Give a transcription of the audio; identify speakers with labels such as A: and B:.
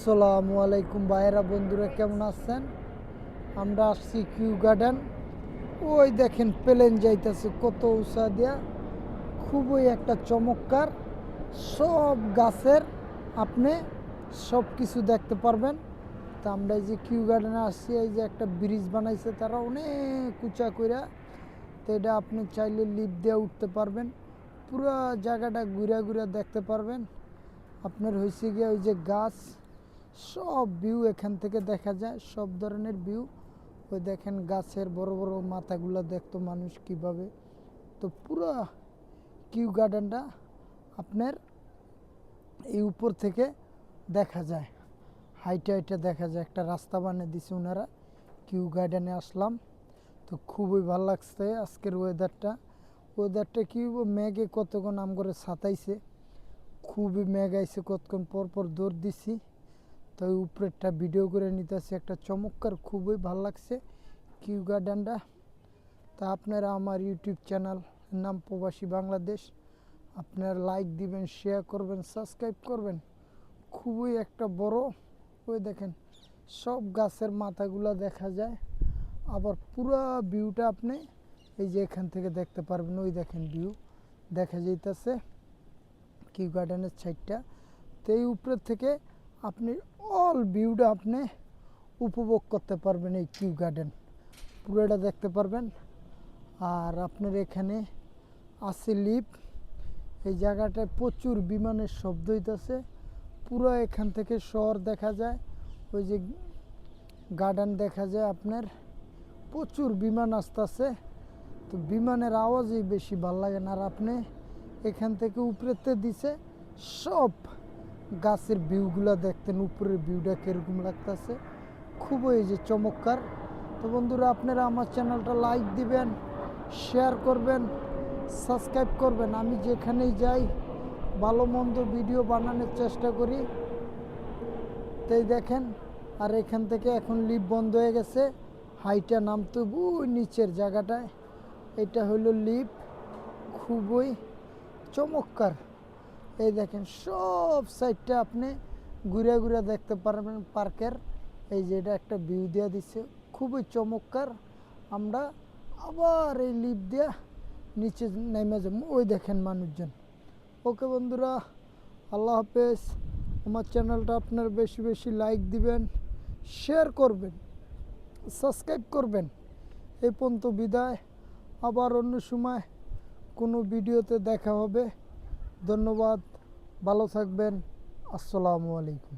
A: আসসালামু আলাইকুম ভাইয়েরা, বন্ধুরা কেমন আছেন? আমরা আসছি কিউ গার্ডেন। ওই দেখেন প্লেন যাইতেছে কত উঁচা দিয়া, খুবই একটা চমৎকার। সব গাছের আপনি সব কিছু দেখতে পারবেন। তা আমরা এই যে কিউ গার্ডেনে আসছি, এই যে একটা ব্রিজ বানাইছে তারা অনেক উঁচা কইরা। তো এটা আপনি চাইলে লিফট দিয়ে উঠতে পারবেন, পুরা জায়গাটা ঘুরা ঘুরা দেখতে পারবেন। আপনার হয়েছে গিয়ে ওই যে গাছ, সব ভিউ এখান থেকে দেখা যায়, সব ধরনের ভিউ। ওই দেখেন গাছের বড় বড় মাথাগুলো দেখতো মানুষ কিভাবে। তো পুরো কিউ গার্ডেনটা আপনার এই উপর থেকে দেখা যায়, হাইটে হাইটে দেখা যায়। একটা রাস্তা বানিয়ে দিছে ওনারা। কিউ গার্ডেনে আসলাম, তো খুবই ভালো লাগছে আজকের ওয়েদারটা কি মেঘে কতক্ষণ আম করে ছাতাইছে, খুবই মেঘ আইছে, কতক্ষণ পর পর দৌড় দিছি। তো উপরেরটা ভিডিও করে নিতেছি, একটা চমৎকার, খুবই ভালো লাগছে কিউ গার্ডেনটা। তা আপনারা আমার ইউটিউব চ্যানেল নাম প্রবাসী বাংলাদেশ, আপনারা লাইক দিবেন, শেয়ার করবেন, সাবস্ক্রাইব করবেন। খুবই একটা বড়, ওই দেখেন সব গাছের মাথাগুলো দেখা যায়। আবার পুরা ভিউটা আপনি এই যে এখান থেকে দেখতে পারবেন। ওই দেখেন ভিউ দেখা যাইতেছে কিউ গার্ডেনের সাইডটা। তো এই উপরের থেকে আপনি অল ভিউটা আপনি উপভোগ করতে পারবেন। এই কিউ গার্ডেন পুরোটা দেখতে পারবেন। আর আপনার এখানে আছে লিফট। এই জায়গাটায় প্রচুর বিমানের শব্দ হইতেছে, পুরো এখান থেকে শহর দেখা যায়। ওই যে গার্ডেন দেখা যায় আপনার, প্রচুর বিমান আসতেছে। তো বিমানের আওয়াজই বেশি ভাল লাগে না। আর আপনি এখান থেকে উপরেতে দিছে সব গাছের ভিউগুলো দেখতেন, উপরের ভিউটা কীরকম লাগতেছে, খুবই এই যে চমৎকার। তো বন্ধুরা, আপনারা আমার চ্যানেলটা লাইক দিবেন, শেয়ার করবেন, সাবস্ক্রাইব করবেন। আমি যেখানেই যাই ভালো মন্দ ভিডিও বানানোর চেষ্টা করি। তাই দেখেন, আর এখান থেকে এখন লিফট বন্ধ হয়ে গেছে, হাইটা নামতে ওই নিচের জায়গাটায়। এটা হলো লিফট, খুবই চমৎকার। এই দেখেন সব সাইডটা আপনি ঘুরে ঘুরে দেখতে পারবেন পার্কের। এই যে এটা একটা ভিউ দেওয়া দিচ্ছে, খুবই চমৎকার। আমরা আবার এই লিফট দিয়ে নিচে নেমে যাব। ওই দেখেন মানুষজন। ওকে বন্ধুরা, আল্লাহ হাফেজ। আমার চ্যানেলটা আপনার বেশি বেশি লাইক দিবেন, শেয়ার করবেন, সাবস্ক্রাইব করবেন। এই পর্যন্ত বিদায়, আবার অন্য সময় কোনো ভিডিওতে দেখা হবে। ধন্যবাদ, ভালো থাকবেন। আসসালামু আলাইকুম।